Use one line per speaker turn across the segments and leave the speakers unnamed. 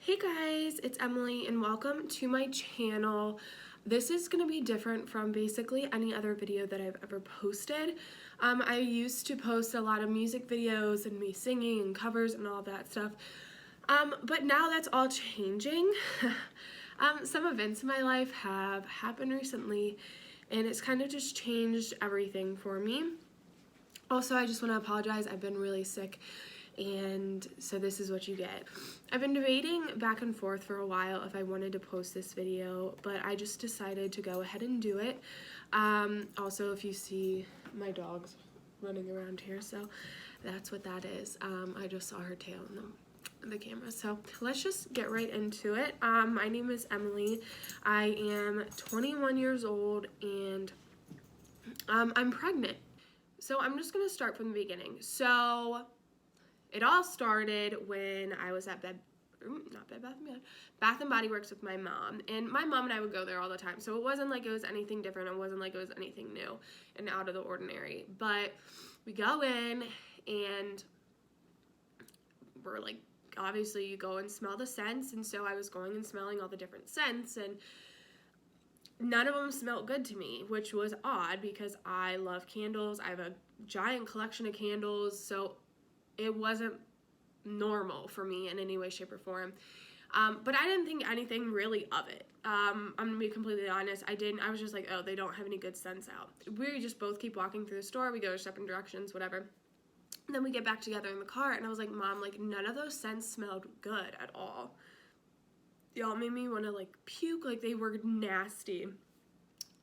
Hey guys, it's Emily and welcome to my channel. This is going to be different from basically any other video that I've ever posted. I used to post a lot of music videos and me singing and covers and all that stuff, but now that's all changing. Some events in my life have happened recently and it's kind of just changed everything for me. Also, I just want to apologize. I've been really sick, and so this is what you get. I've been debating back and forth for a while if I wanted to post this video, but I just decided to go ahead and do it. Also, if you see my dogs running around here, so that's what that is. I just saw her tail in the camera. So let's just get right into it. My name is Emily. I am 21 years old, and I'm pregnant. So I'm just going to start from the beginning. So it all started when I was at Bath and Body Works with my mom. And my mom and I would go there all the time. So it wasn't like it was anything different. It wasn't like it was anything new and out of the ordinary. But we go in and we're like, obviously you go and smell the scents. And so I was going and smelling all the different scents, and none of them smelled good to me, which was odd because I love candles. I have a giant collection of candles, so it wasn't normal for me in any way, shape, or form. But I didn't think anything really of it. I'm gonna be completely honest. I was just like, oh, they don't have any good scents out. We just both keep walking through the store. We go separate directions, whatever. And then we get back together in the car, and I was like, Mom, like none of those scents smelled good at all. Y'all made me want to like puke, like they were nasty.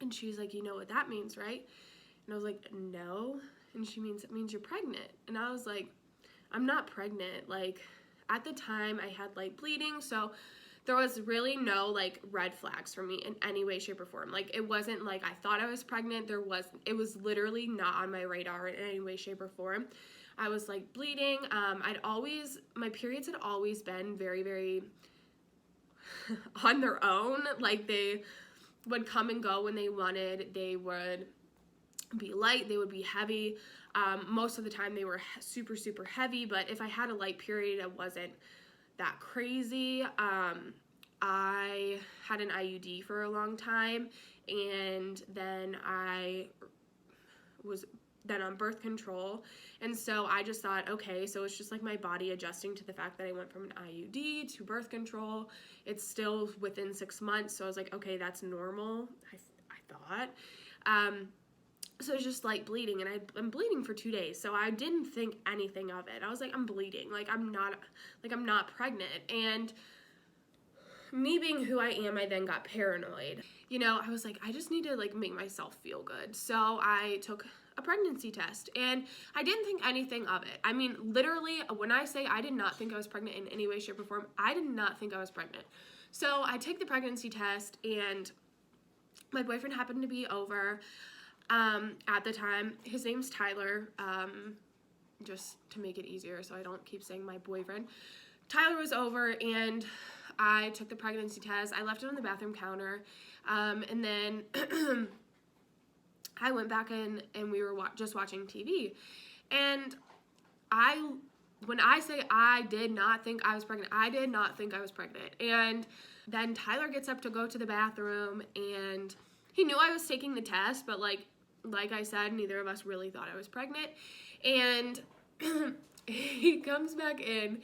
And she's like, you know what that means, right? And I was like, no. And it means you're pregnant. And I was like, I'm not pregnant. Like at the time I had like bleeding, so there was really no like red flags for me in any way, shape, or form. Like it wasn't like I thought I was pregnant. It was literally not on my radar in any way, shape, or form. I was like bleeding. My periods had always been very, very on their own. Like they would come and go when they wanted. They would be light, they would be heavy. Most of the time they were super, super heavy, but if I had a light period, it wasn't that crazy. I had an IUD for a long time, and then I was then on birth control, and so I just thought, okay, so it's just like my body adjusting to the fact that I went from an IUD to birth control. It's still within 6 months, so I was like, okay, that's normal, I thought. So it's just like bleeding, and I'm bleeding for 2 days, so I didn't think anything of it. I was like, I'm bleeding, like I'm not pregnant. And me being who I am, I then got paranoid. You know, I was like, I just need to like make myself feel good. So I took a pregnancy test, and I didn't think anything of it. I mean, literally, when I say I did not think I was pregnant in any way, shape, or form, I did not think I was pregnant. So I take the pregnancy test, and my boyfriend happened to be over at the time. His name's Tyler, just to make it easier so I don't keep saying my boyfriend. Tyler was over, and I took the pregnancy test. I left it on the bathroom counter, and then I went back in, and we were just watching TV. And when I say I did not think I was pregnant, I did not think I was pregnant. And then Tyler gets up to go to the bathroom, and he knew I was taking the test, but like I said, neither of us really thought I was pregnant. And he comes back in,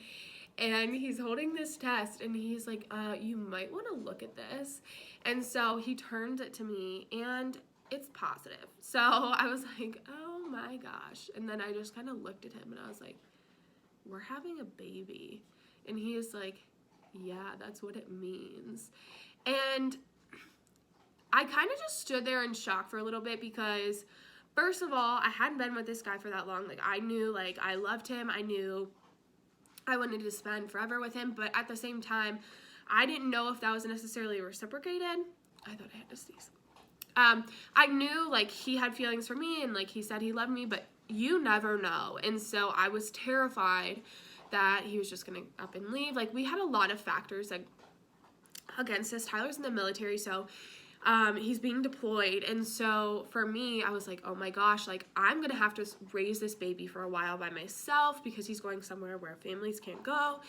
and he's holding this test, and he's like, you might want to look at this. And so he turns it to me, and it's positive. So I was like, oh my gosh. And then I just kind of looked at him, and I was like, we're having a baby. And he is like, yeah, that's what it means. And I kind of just stood there in shock for a little bit because, first of all, I hadn't been with this guy for that long. Like, I knew, like, I loved him. I knew I wanted to spend forever with him. But at the same time, I didn't know if that was necessarily reciprocated. I thought I had to sneeze. I knew, like, he had feelings for me, and, like, he said he loved me, but you never know. And so I was terrified that he was just going to up and leave. Like, we had a lot of factors that against us. Tyler's in the military, so he's being deployed. And so for me, I was like, oh my gosh, like I'm gonna have to raise this baby for a while by myself because he's going somewhere where families can't go.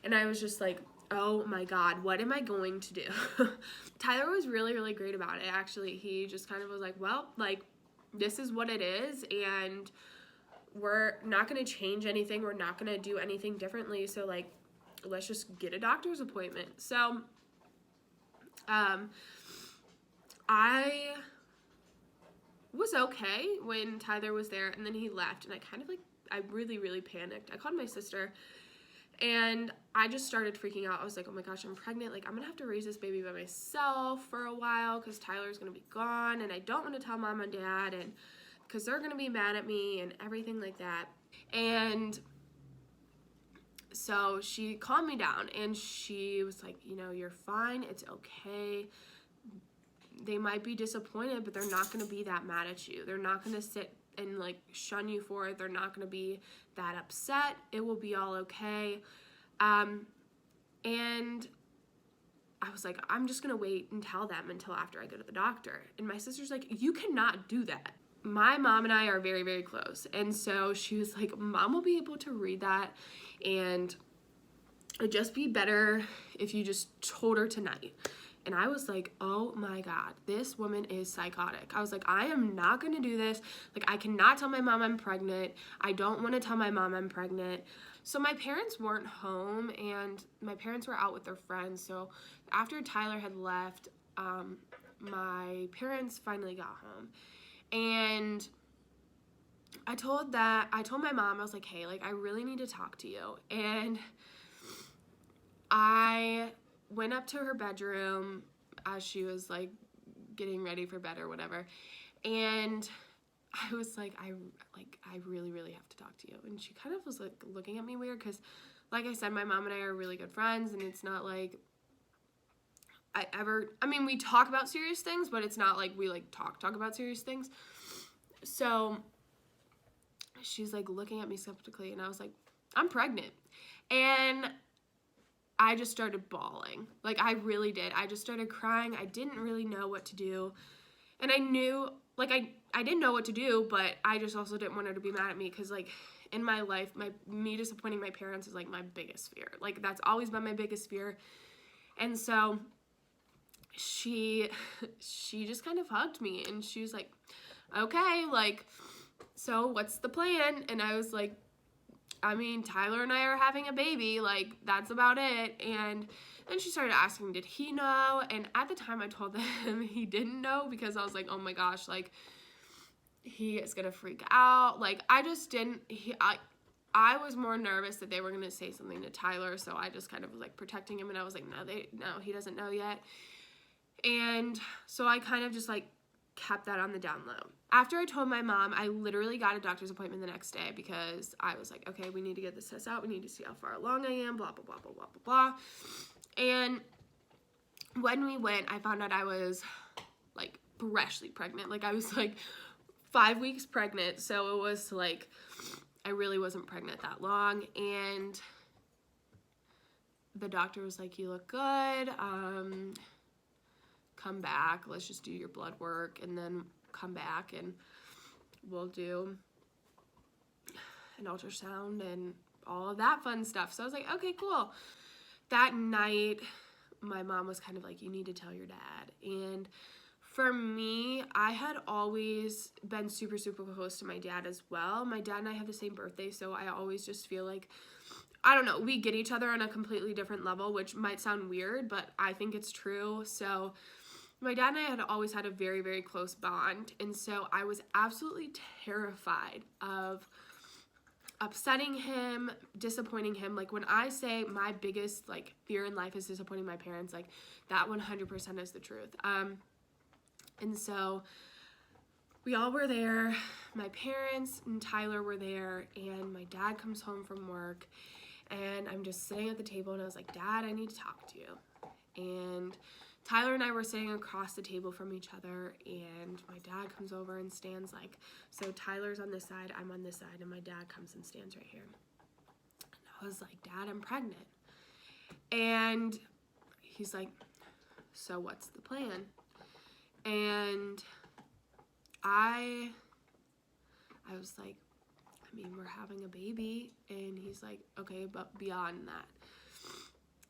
And I was just like, oh my God, what am I going to do? Tyler was really, really great about it. Actually, he just kind of was like, well, like, this is what it is, and we're not going to change anything. We're not going to do anything differently. So, like, let's just get a doctor's appointment. So, I was okay when Tyler was there, and then he left, and I really, really panicked. I called my sister, and I just started freaking out. I was like, oh my gosh, I'm pregnant. Like, I'm going to have to raise this baby by myself for a while because Tyler's going to be gone, and I don't want to tell mom and dad, and because they're going to be mad at me and everything like that. And so she calmed me down, and she was like, you know, you're fine. It's okay. They might be disappointed, but they're not going to be that mad at you. They're not going to sit and like shun you for it. They're not going to be that upset. It will be all okay. And I was like, I'm just going to wait and tell them until after I go to the doctor. And my sister's like, you cannot do that. My mom and I are very, very close. And so she was like, Mom will be able to read that, and it'd just be better if you just told her tonight. And I was like, oh my God, this woman is psychotic. I was like, I am not going to do this. Like, I cannot tell my mom I'm pregnant. I don't want to tell my mom I'm pregnant. So my parents weren't home, and my parents were out with their friends. So after Tyler had left, my parents finally got home. And I told my mom, I was like, hey, like, I really need to talk to you. And I went up to her bedroom as she was like getting ready for bed or whatever, and I was like, I really, really have to talk to you. And she kind of was like looking at me weird because, like I said, my mom and I are really good friends, and it's not like we talk about serious things, but it's not like we like talk about serious things. So she's like looking at me skeptically, and I was like, I'm pregnant. And I just started bawling. Like, I really did. I just started crying. I didn't really know what to do. And I knew, like, I didn't know what to do, but I just also didn't want her to be mad at me because, like, in my life, me disappointing my parents is, like, my biggest fear. Like, that's always been my biggest fear. And so she just kind of hugged me, and she was like, okay, like, so what's the plan? And I was like, I mean, Tyler and I are having a baby, like, that's about it. And then she started asking, did he know? And at the time I told him he didn't know because I was like, oh my gosh, like, he is gonna freak out. Like, I just didn't, I was more nervous that they were gonna say something to Tyler, so I just kind of was like protecting him, and I was like, no, he doesn't know yet. And so I kind of just like kept that on the down low. After I told my mom, I literally got a doctor's appointment the next day because I was like, okay, we need to get this test out. We need to see how far along I am, blah, blah, blah, blah, blah, blah, blah. And when we went, I found out I was like freshly pregnant. Like, I was like 5 weeks pregnant. So it was like, I really wasn't pregnant that long. And the doctor was like, you look good. Come back. Let's just do your blood work, and then come back and we'll do an ultrasound and all of that fun stuff. So I was like, okay, cool. That night, my mom was kind of like, you need to tell your dad. And for me, I had always been super, super close to my dad as well. My dad and I have the same birthday, so I always just feel like, I don't know, we get each other on a completely different level, which might sound weird, but I think it's true. So my dad and I had always had a very, very close bond, and so I was absolutely terrified of upsetting him, disappointing him. Like, when I say my biggest, like, fear in life is disappointing my parents, like, that 100% is the truth. And so we all were there. My parents and Tyler were there, and my dad comes home from work, and I'm just sitting at the table, and I was like, Dad, I need to talk to you. And Tyler and I were sitting across the table from each other, and my dad comes over and stands like, so Tyler's on this side, I'm on this side, and my dad comes and stands right here. And I was like, Dad, I'm pregnant. And he's like, so what's the plan? And I was like, I mean, we're having a baby. And he's like, okay, but beyond that.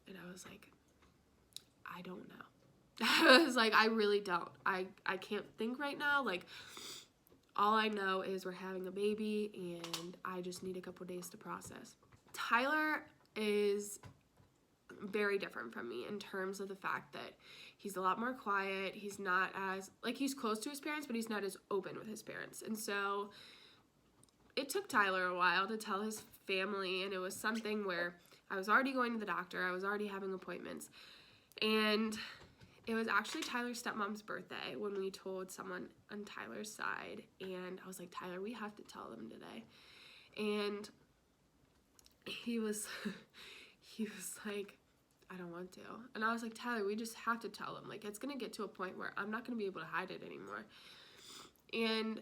And I was like, I don't know. I was like, I really don't. I can't think right now. Like, all I know is we're having a baby and I just need a couple days to process. Tyler is very different from me in terms of the fact that he's a lot more quiet. He's not as, like, he's close to his parents, but he's not as open with his parents. And so it took Tyler a while to tell his family, and it was something where I was already going to the doctor. I was already having appointments. And it was actually Tyler's stepmom's birthday when we told someone on Tyler's side. And I was like, Tyler, we have to tell them today. And he was like, I don't want to. And I was like, Tyler, we just have to tell them. Like, it's going to get to a point where I'm not going to be able to hide it anymore. And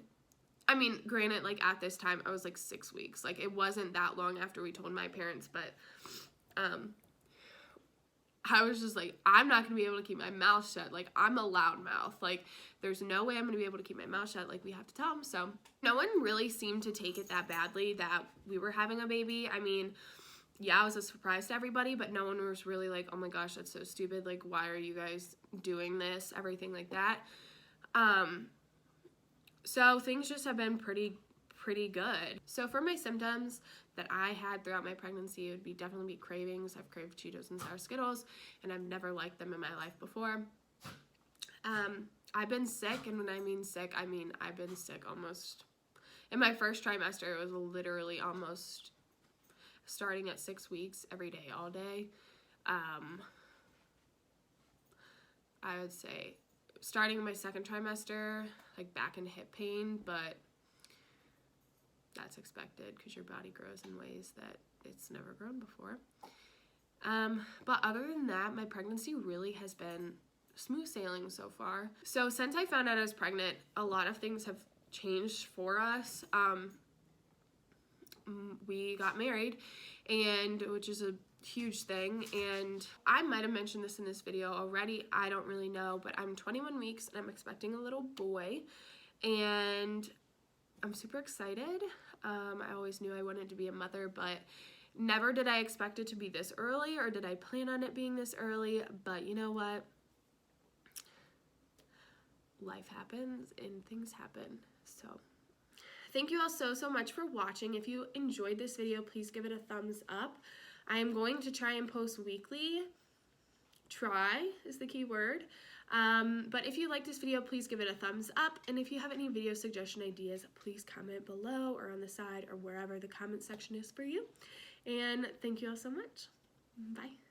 I mean, granted, like, at this time, I was like 6 weeks. Like, it wasn't that long after we told my parents, but I was just like, I'm not going to be able to keep my mouth shut. Like, I'm a loud mouth. Like, there's no way I'm going to be able to keep my mouth shut. Like, we have to tell them. So no one really seemed to take it that badly that we were having a baby. I mean, yeah, it was a surprise to everybody, but no one was really like, oh my gosh, that's so stupid. Like, why are you guys doing this? Everything like that. So things just have been pretty good. So for my symptoms that I had throughout my pregnancy, it would definitely be cravings. I've craved Cheetos and Sour Skittles, and I've never liked them in my life before. I've been sick, and when I mean sick, I mean I've been sick almost, in my first trimester, it was literally almost starting at 6 weeks, every day, all day. I would say starting in my second trimester, like back and hip pain, but that's expected because your body grows in ways that it's never grown before. But other than that, my pregnancy really has been smooth sailing so far. So since I found out I was pregnant, a lot of things have changed for us. We got married, and which is a huge thing, and I might have mentioned this in this video already, I don't really know, but I'm 21 weeks and I'm expecting a little boy, and I'm super excited. I always knew I wanted to be a mother, but never did I expect it to be this early, or did I plan on it being this early. But you know what? Life happens and things happen. So thank you all so much for watching. If you enjoyed this video, please give it a thumbs up. I am going to try and post weekly. Try is the key word. But if you like this video, please give it a thumbs up. And if you have any video suggestion ideas, please comment below or on the side or wherever the comment section is for you. And thank you all so much. Bye.